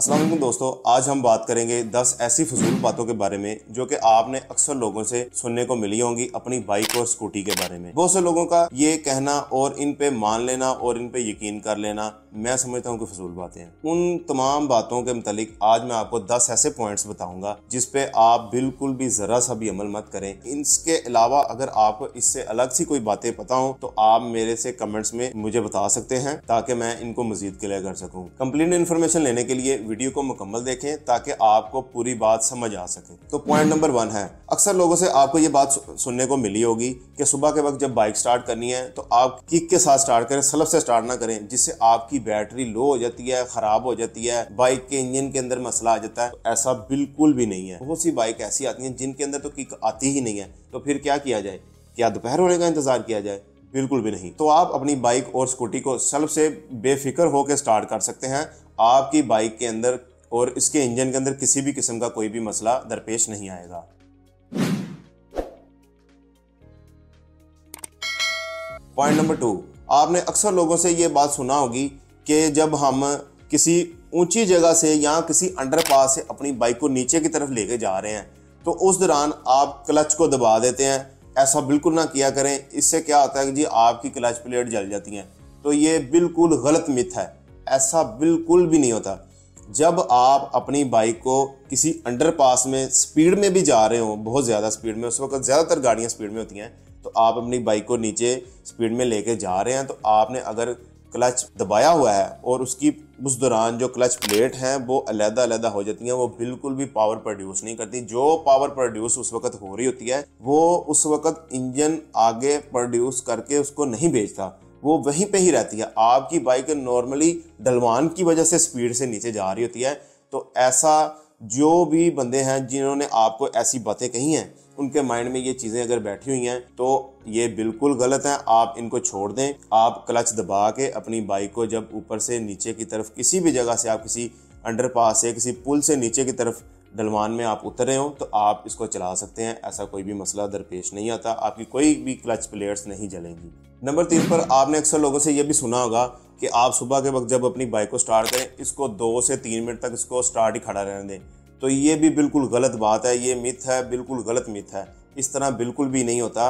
अस्सलाम वालेकुम दोस्तों, आज हम बात करेंगे 10 ऐसी फजूल बातों के बारे में जो कि आपने अक्सर लोगों से सुनने को मिली होंगी अपनी बाइक और स्कूटी के बारे में। बहुत से लोगों का ये कहना और इन पे मान लेना और इन पे यकीन कर लेना मैं समझता हूँ कि फजूल बातें हैं। उन तमाम बातों के मुतालिक आज मैं आपको 10 ऐसे पॉइंट्स बताऊंगा जिस पे आप बिल्कुल भी जरा सा भी अमल मत करें। इसके अलावा अगर आपको इससे अलग सी कोई बातें पता हो तो आप मेरे से कमेंट्स में मुझे बता सकते हैं ताकि मैं इनको मजीद क्लियर कर सकूं। कंप्लीट इन्फॉर्मेशन लेने के लिए वीडियो को मुकम्मल देखें ताकि आपको पूरी बात समझ आ सके। तो पॉइंट नंबर 1 है, अक्सर लोगों से आपको ये बात सुनने को मिली होगी कि सुबह के वक्त जब बाइक स्टार्ट करनी है तो आप किक के साथ स्टार्ट करें, स्लप से स्टार्ट ना करें, जिससे आपकी बैटरी लो हो जाती है, खराब हो जाती है, बाइक के इंजन के अंदर मसला आ जाता है। तो ऐसा बिल्कुल भी नहीं है। बहुत सी बाइक ऐसी आती हैं जिनके अंदर तो किक आती ही नहीं है, तो फिर क्या किया जाए? क्या दोपहर होने का इंतजार किया जाए? बिल्कुल भी नहीं। तो आप अपनी बाइक और स्कूटी को स्लप से बेफिक्र होकर स्टार्ट कर सकते हैं। आपकी बाइक के अंदर और इसके इंजन के अंदर किसी भी किस्म का कोई भी मसला दरपेश नहीं आएगा। पॉइंट नंबर 2, आपने अक्सर लोगों से ये बात सुना होगी कि जब हम किसी ऊंची जगह से या किसी अंडरपास से अपनी बाइक को नीचे की तरफ लेके जा रहे हैं तो उस दौरान आप क्लच को दबा देते हैं। ऐसा बिल्कुल ना किया करें। इससे क्या होता है कि जी आपकी क्लच प्लेट जल जाती हैं। तो ये बिल्कुल गलत मिथ है, ऐसा बिल्कुल भी नहीं होता। जब आप अपनी बाइक को किसी अंडरपास में स्पीड में भी जा रहे हो, बहुत ज़्यादा स्पीड में, उस वक्त ज़्यादातर गाड़ियाँ स्पीड में होती हैं, तो आप अपनी बाइक को नीचे स्पीड में लेके जा रहे हैं तो आपने अगर क्लच दबाया हुआ है और उसकी उस दौरान जो क्लच प्लेट हैं वो अलग-अलग हो जाती हैं, वो बिल्कुल भी पावर प्रोड्यूस नहीं करती। जो पावर प्रोड्यूस उस वक्त हो रही होती है वो उस वक्त इंजन आगे प्रोड्यूस करके उसको नहीं भेजता, वो वहीं पे ही रहती है। आपकी बाइक नॉर्मली ढलवान की वजह से स्पीड से नीचे जा रही होती है। तो ऐसा जो भी बंदे हैं जिन्होंने आपको ऐसी बातें कही हैं उनके माइंड में ये चीज़ें अगर बैठी हुई हैं तो ये बिल्कुल गलत हैं। आप इनको छोड़ दें। आप क्लच दबा के अपनी बाइक को जब ऊपर से नीचे की तरफ किसी भी जगह से, आप किसी अंडरपास से, किसी पुल से नीचे की तरफ ढलवान में आप उतर रहे हो तो आप इसको चला सकते हैं। ऐसा कोई भी मसला दरपेश नहीं आता, आपकी कोई भी क्लच प्लेट्स नहीं जलेंगी। नंबर 3 पर आपने अक्सर लोगों से ये भी सुना होगा कि आप सुबह के वक्त जब अपनी बाइक को स्टार्ट करें इसको 2 से 3 मिनट तक इसको स्टार्ट ही खड़ा रहने दें। तो ये भी बिल्कुल गलत बात है, ये मिथ है, बिल्कुल गलत मिथ है। इस तरह बिल्कुल भी नहीं होता।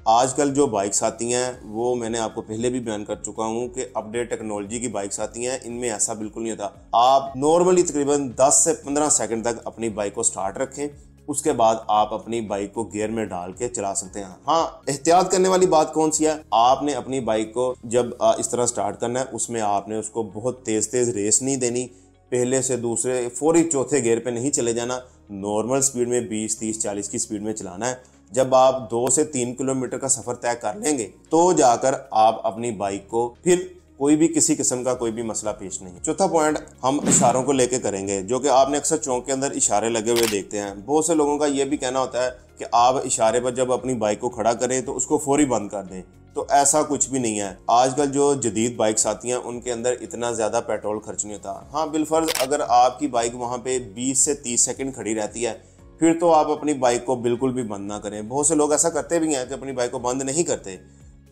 आजकल जो बाइक्स आती हैं वो मैंने आपको पहले भी बयान कर चुका हूँ कि अपडेट टेक्नोलॉजी की बाइक्स आती हैं, इनमें ऐसा बिल्कुल नहीं होता। आप नॉर्मली तकरीबन 10 से 15 सेकंड तक अपनी बाइक को स्टार्ट रखें, उसके बाद आप अपनी बाइक को गियर में डाल के चला सकते हैं। हाँ, एहतियात करने वाली बात कौन सी है? आपने अपनी बाइक को जब इस तरह स्टार्ट करना है उसमें आपने उसको बहुत तेज रेस नहीं देनी, पहले से दूसरे फौरी चौथे गियर पे नहीं चले जाना, नॉर्मल स्पीड में 20, 30, 40 की स्पीड में चलाना है। जब आप 2 से 3 किलोमीटर का सफर तय कर लेंगे तो जाकर आप अपनी बाइक को फिर कोई भी किसी किस्म का कोई भी मसला पेश नहीं। चौथा पॉइंट हम इशारों को लेके करेंगे, जो कि आपने अक्सर चौक के अंदर इशारे लगे हुए देखते हैं। बहुत से लोगों का ये भी कहना होता है कि आप इशारे पर जब अपनी बाइक को खड़ा करें तो उसको फौरी बंद कर दें। तो ऐसा कुछ भी नहीं है। आजकल जो जदीद बाइक्स आती हैं उनके अंदर इतना ज़्यादा पेट्रोल खर्च नहीं होता। हाँ, बिलफर्ज अगर आपकी बाइक वहाँ पे 20 से 30 सेकंड खड़ी रहती है फिर तो आप अपनी बाइक को बिल्कुल भी बंद ना करें। बहुत से लोग ऐसा करते भी हैं कि अपनी बाइक को बंद नहीं करते।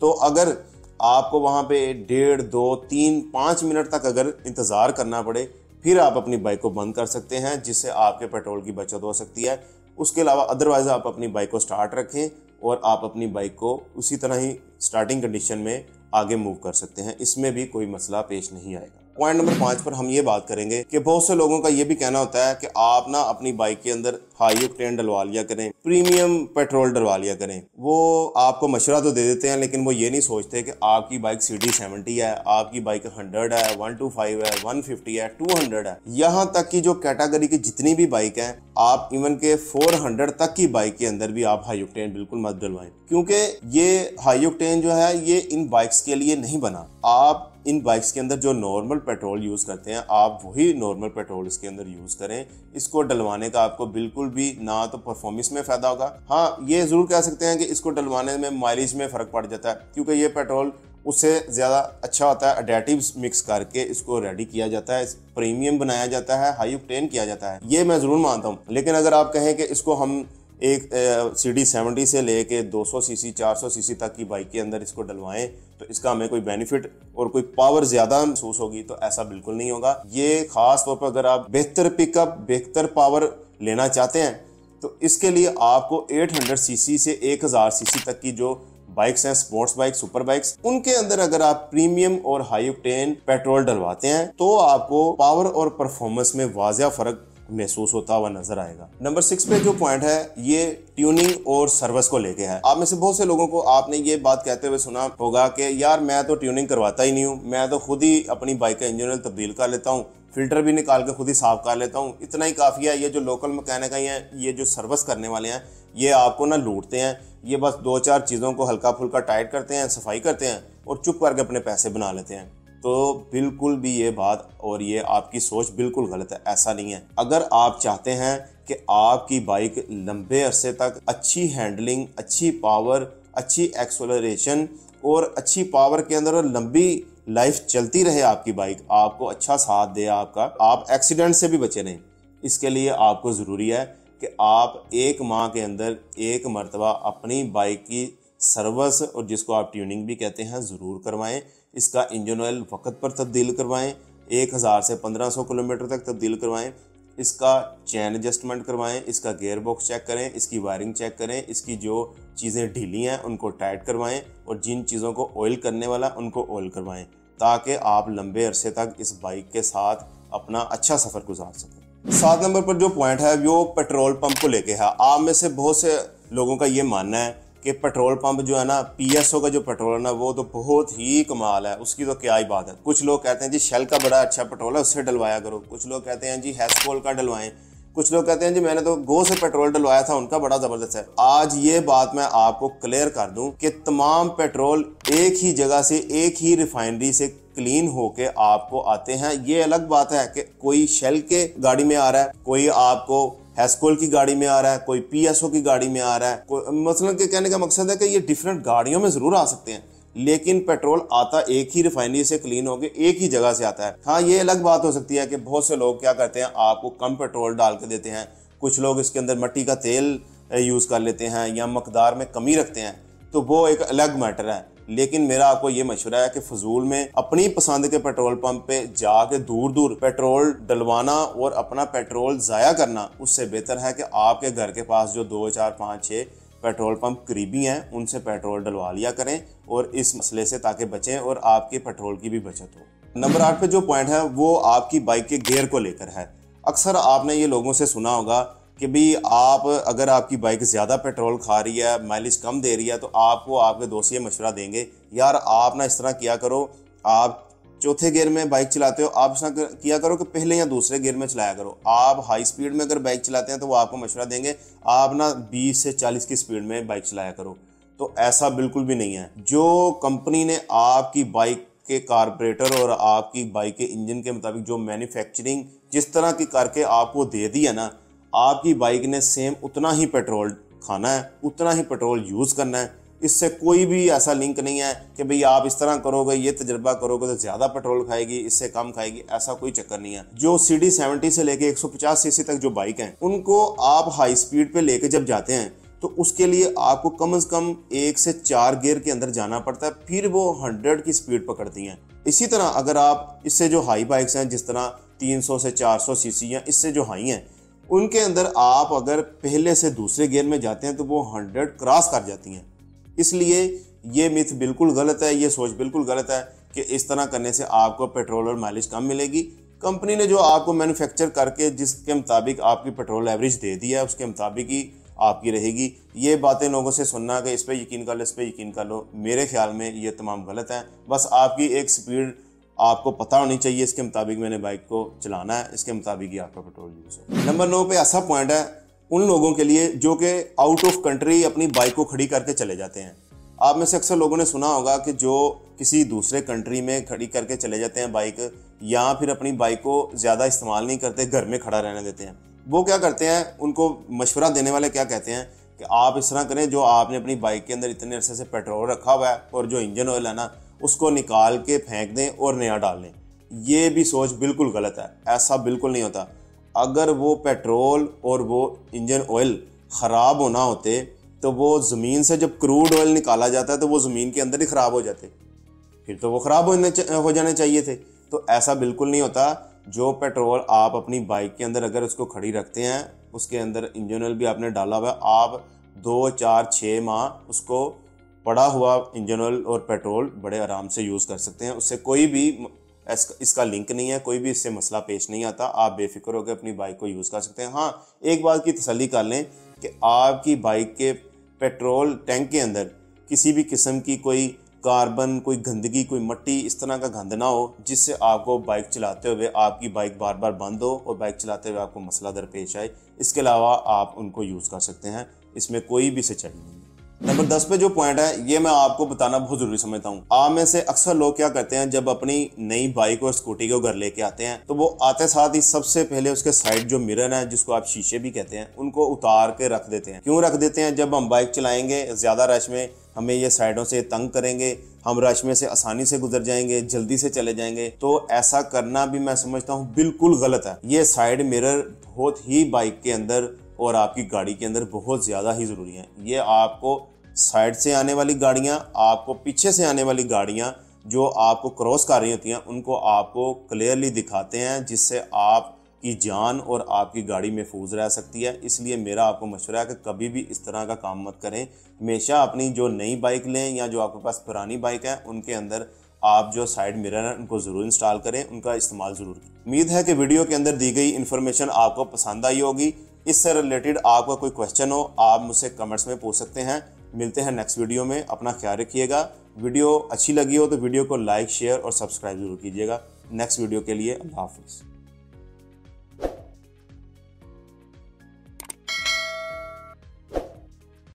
तो अगर आपको वहाँ पे 1.5, 2, 3, 5 मिनट तक अगर इंतज़ार करना पड़े फिर आप अपनी बाइक को बंद कर सकते हैं, जिससे आपके पेट्रोल की बचत हो सकती है। उसके अलावा अदरवाइज आप अपनी बाइक को स्टार्ट रखें और आप अपनी बाइक को उसी तरह ही स्टार्टिंग कंडीशन में आगे मूव कर सकते हैं, इसमें भी कोई मसला पेश नहीं आएगा। पॉइंट नंबर 5 पर हम ये बात करेंगे कि बहुत से लोगों का ये भी कहना होता है कि आप ना अपनी बाइक के अंदर हाई ऑक्टेन डलवा लिया करें, प्रीमियम पेट्रोल डलवा लिया करें। वो आपको मशवरा तो दे देते हैं लेकिन वो ये नहीं सोचते कि आपकी बाइक CD70 है, आपकी बाइक 100 है, 125 है, 150 है, 200 है। यहाँ तक कि जो कैटेगरी की जितनी भी बाइक हैं, आप इवन के 400 तक की बाइक के अंदर भी आप हाई ऑक्टेन बिल्कुल मत डलवाएं, क्योंकि ये हाई ऑक्टेन जो है ये इन बाइक्स के लिए नहीं बना। आप इन बाइक्स के अंदर जो नॉर्मल पेट्रोल यूज़ करते हैं आप वही नॉर्मल पेट्रोल इसके अंदर यूज़ करें। इसको डलवाने का आपको बिल्कुल भी ना तो परफॉर्मेंस में फ़ायदा होगा। हाँ, ये ज़रूर कह सकते हैं कि इसको डलवाने में माइलेज में फ़र्क पड़ जाता है, क्योंकि ये पेट्रोल उससे ज़्यादा अच्छा होता है। एडेटिव्स मिक्स करके इसको रेडी किया जाता है, प्रीमियम बनाया जाता है, हाई ऑक्टेन किया जाता है, ये मैं ज़रूर मानता हूँ। लेकिन अगर आप कहें कि इसको हम एक CD70 से लेके 200 सीसी 400 सीसी तक की बाइक के अंदर इसको डलवाएं तो इसका हमें कोई बेनिफिट और कोई पावर ज़्यादा महसूस होगी, तो ऐसा बिल्कुल नहीं होगा। ये खास तौर पर अगर आप बेहतर पिकअप, बेहतर पावर लेना चाहते हैं तो इसके लिए आपको 800 सीसी से 1000 सीसी तक की जो बाइक्स हैं, स्पोर्ट्स बाइक, सुपर बाइक्स, उनके अंदर अगर आप प्रीमियम और हाई ऑक्टेन पेट्रोल डलवाते हैं तो आपको पावर और परफॉर्मेंस में वाज़िया फर्क महसूस होता हुआ नजर आएगा। नंबर 6 पे जो पॉइंट है ये ट्यूनिंग और सर्विस को लेके है। आप में से बहुत से लोगों को आपने ये बात कहते हुए सुना होगा कि यार मैं तो ट्यूनिंग करवाता ही नहीं हूँ, मैं तो खुद ही अपनी बाइक का इंजन ऑयल तब्दील कर लेता हूँ, फिल्टर भी निकाल के खुद ही साफ कर लेता हूँ, इतना ही काफ़ी है। ये जो लोकल मैकेनिक हैं, ये जो सर्विस करने वाले हैं, ये आपको ना लूटते हैं। ये बस 2-4 चीज़ों को हल्का फुल्का टाइट करते हैं, सफाई करते हैं और चुप करके अपने पैसे बना लेते हैं। तो बिल्कुल भी ये बात और ये आपकी सोच बिल्कुल गलत है, ऐसा नहीं है। अगर आप चाहते हैं कि आपकी बाइक लंबे अरसे तक अच्छी हैंडलिंग, अच्छी पावर, अच्छी एक्सेलरेशन और अच्छी पावर के अंदर और लंबी लाइफ चलती रहे आपकी बाइक, आपको अच्छा साथ दे आपका, आप एक्सीडेंट से भी बचे रहें, इसके लिए आपको ज़रूरी है कि आप 1 माह के अंदर 1 मरतबा अपनी बाइक की सर्विस और जिसको आप ट्यूनिंग भी कहते हैं ज़रूर करवाएं। इसका इंजन ऑयल वक्त पर तब्दील करवाएं, 1000 से 1500 किलोमीटर तक तब्दील करवाएं। इसका चैन एडजस्टमेंट करवाएं, इसका गियर बॉक्स चेक करें, इसकी वायरिंग चेक करें, इसकी जो चीज़ें ढीली हैं उनको टाइट करवाएं और जिन चीज़ों को ऑयल करने वाला उनको ऑयल करवाएं, ताकि आप लंबे अरसे तक इस बाइक के साथ अपना अच्छा सफ़र गुजार सकें। 7 नंबर पर जो पॉइंट है वो पेट्रोल पंप को लेके है। आप में से बहुत से लोगों का ये मानना है कि पेट्रोल पंप जो है ना, PSO का जो पेट्रोल है ना, वो तो बहुत ही कमाल है, उसकी तो क्या ही बात है। कुछ लोग कहते हैं जी शेल का बड़ा अच्छा पेट्रोल है, उससे डलवाया करो। कुछ लोग कहते हैं जी हेस्कोल का डलवाएं। कुछ लोग कहते हैं जी मैंने तो गो से पेट्रोल डलवाया था, उनका बड़ा ज़बरदस्त है। आज ये बात मैं आपको क्लियर कर दूं कि तमाम पेट्रोल एक ही जगह से, एक ही रिफाइनरी से क्लीन होके आपको आते हैं। ये अलग बात है कि कोई शेल के गाड़ी में आ रहा है, कोई आपको हेस्कोल की गाड़ी में आ रहा है, कोई PSO की गाड़ी में आ रहा है। मतलब के कहने का मकसद है कि ये डिफरेंट गाड़ियों में ज़रूर आ सकते हैं, लेकिन पेट्रोल आता एक ही रिफाइनरी से क्लीन होकर एक ही जगह से आता है। हाँ, ये अलग बात हो सकती है कि बहुत से लोग क्या करते हैं, आपको कम पेट्रोल डाल के देते हैं। कुछ लोग इसके अंदर मिट्टी का तेल यूज़ कर लेते हैं या मकदार में कमी रखते हैं, तो वो एक अलग मैटर है। लेकिन मेरा आपको ये मशवरा है कि फजूल में अपनी पसंद के पेट्रोल पंप पे जाके दूर दूर पेट्रोल डलवाना और अपना पेट्रोल ज़ाया करना, उससे बेहतर है कि आपके घर के पास जो 2, 4, 5, 6 पेट्रोल पंप करीबी हैं उनसे पेट्रोल डलवा लिया करें और इस मसले से ताकि बचें और आपके पेट्रोल की भी बचत हो। नंबर 8 पे जो पॉइंट है वो आपकी बाइक के गियर को लेकर है। अक्सर आपने ये लोगों से सुना होगा कि भाई आप अगर आपकी बाइक ज़्यादा पेट्रोल खा रही है, माइलेज कम दे रही है, तो आपको आपके दोस्त ये मशवरा देंगे, यार आप ना इस तरह किया करो, आप चौथे गियर में बाइक चलाते हो, आप इस तरह किया करो कि पहले या दूसरे गियर में चलाया करो। आप हाई स्पीड में अगर बाइक चलाते हैं तो वो आपको मशवरा देंगे आप ना 20 से 40 की स्पीड में बाइक चलाया करो। तो ऐसा बिल्कुल भी नहीं है। जो कंपनी ने आपकी बाइक के कार्बोरेटर और आपकी बाइक के इंजन के मुताबिक जो मैन्युफैक्चरिंग जिस तरह की करके आपको दे दी है ना, आपकी बाइक ने सेम उतना ही पेट्रोल खाना है, उतना ही पेट्रोल यूज़ करना है। इससे कोई भी ऐसा लिंक नहीं है कि भाई आप इस तरह करोगे, ये तजर्बा करोगे तो ज़्यादा पेट्रोल खाएगी, इससे कम खाएगी, ऐसा कोई चक्कर नहीं है। जो CD70 से लेके 150 सीसी तक जो बाइक हैं उनको आप हाई स्पीड पे लेके जब जाते हैं तो उसके लिए आपको कम से कम 1 से 4 गियर के अंदर जाना पड़ता है, फिर वो 100 की स्पीड पकड़ती हैं। इसी तरह अगर आप इससे जो हाई बाइक्स हैं जिस तरह 300 से 400 सीसी हैं, इससे जो हाई हैं उनके अंदर आप अगर पहले से दूसरे गियर में जाते हैं तो वो 100 क्रॉस कर जाती हैं। इसलिए ये मिथ बिल्कुल गलत है, ये सोच बिल्कुल गलत है कि इस तरह करने से आपको पेट्रोल और माइलेज कम मिलेगी। कंपनी ने जो आपको मैन्युफैक्चर करके जिसके मुताबिक आपकी पेट्रोल एवरेज दे दी है उसके मुताबिक ही आपकी रहेगी। ये बातें लोगों से सुनना कि इस पर यकीन कर लो, इस पर यकीन कर लो, मेरे ख्याल में ये तमाम गलत है। बस आपकी एक स्पीड आपको पता होनी चाहिए, इसके मुताबिक मैंने बाइक को चलाना है, इसके मुताबिक ही आपका पेट्रोल यूज़ हो। नंबर 9 पे ऐसा पॉइंट है उन लोगों के लिए जो कि आउट ऑफ कंट्री अपनी बाइक को खड़ी करके चले जाते हैं। आप में से अक्सर लोगों ने सुना होगा कि जो किसी दूसरे कंट्री में खड़ी करके चले जाते हैं बाइक, या फिर अपनी बाइक को ज़्यादा इस्तेमाल नहीं करते, घर में खड़ा रहने देते हैं। वो क्या करते हैं, उनको मशवरा देने वाले क्या कहते हैं कि आप इस तरह करें, जो आपने अपनी बाइक के अंदर इतने अरसे से पेट्रोल रखा हुआ है और जो इंजन ऑयल है ना उसको निकाल के फेंक दें और नया डाल लें। ये भी सोच बिल्कुल गलत है, ऐसा बिल्कुल नहीं होता। अगर वो पेट्रोल और वो इंजन ऑयल ख़राब होना होते तो वो ज़मीन से जब क्रूड ऑयल निकाला जाता है तो वो ज़मीन के अंदर ही ख़राब हो जाते, फिर तो वो ख़राब हो जाने चाहिए थे। तो ऐसा बिल्कुल नहीं होता। जो पेट्रोल आप अपनी बाइक के अंदर अगर उसको खड़ी रखते हैं, उसके अंदर इंजन ऑयल भी आपने डाला हुआ है, आप 2, 4, 6 माह उसको पड़ा हुआ इंजन ऑयल और पेट्रोल बड़े आराम से यूज़ कर सकते हैं। उससे कोई भी इसका लिंक नहीं है, कोई भी इससे मसला पेश नहीं आता। आप बेफिक्र होकर अपनी बाइक को यूज़ कर सकते हैं। हाँ, एक बात की तसल्ली कर लें कि आपकी बाइक के पेट्रोल टैंक के अंदर किसी भी किस्म की कोई कार्बन, कोई गंदगी, कोई मट्टी, इस तरह का गंद ना हो जिससे आपको बाइक चलाते हुए आपकी बाइक बार बार बंद हो और बाइक चलाते हुए आपको मसला दरपेश आए। इसके अलावा आप उनको यूज़ कर सकते हैं, इसमें कोई भी सच्चाई नहीं है। नंबर 10 पे जो पॉइंट है ये मैं आपको बताना बहुत ज़रूरी समझता हूँ। आप में से अक्सर लोग क्या करते हैं, जब अपनी नई बाइक और स्कूटी को घर लेके आते हैं तो वो आते साथ ही सबसे पहले उसके साइड जो मिरर है, जिसको आप शीशे भी कहते हैं, उनको उतार के रख देते हैं। क्यों रख देते हैं? जब हम बाइक चलाएंगे ज़्यादा रश में हमें ये साइडों से तंग करेंगे, हम रश में से आसानी से गुजर जाएंगे, जल्दी से चले जाएंगे। तो ऐसा करना भी मैं समझता हूँ बिल्कुल गलत है। ये साइड मिरर बहुत ही बाइक के अंदर और आपकी गाड़ी के अंदर बहुत ज़्यादा ही ज़रूरी है। ये आपको साइड से आने वाली गाड़ियाँ, आपको पीछे से आने वाली गाड़ियाँ जो आपको क्रॉस कर रही होती हैं, उनको आपको क्लियरली दिखाते हैं, जिससे आपकी जान और आपकी गाड़ी महफूज रह सकती है। इसलिए मेरा आपको मशवरा है कि कभी भी इस तरह का काम मत करें। हमेशा अपनी जो नई बाइक लें या जो आपके पास पुरानी बाइक है, उनके अंदर आप जो साइड मिरर हैं उनको ज़रूर इंस्टॉल करें, उनका इस्तेमाल ज़रूर करें। उम्मीद है कि वीडियो के अंदर दी गई इन्फॉर्मेशन आपको पसंद आई होगी। इससे रिलेटेड आपका कोई क्वेश्चन हो, आप मुझसे कमेंट्स में पूछ सकते हैं। मिलते हैं नेक्स्ट वीडियो में। अपना ख्याल रखिएगा। वीडियो अच्छी लगी हो तो वीडियो को लाइक, शेयर और सब्सक्राइब जरूर कीजिएगा। नेक्स्ट वीडियो के लिए अल्लाह हाफिज़।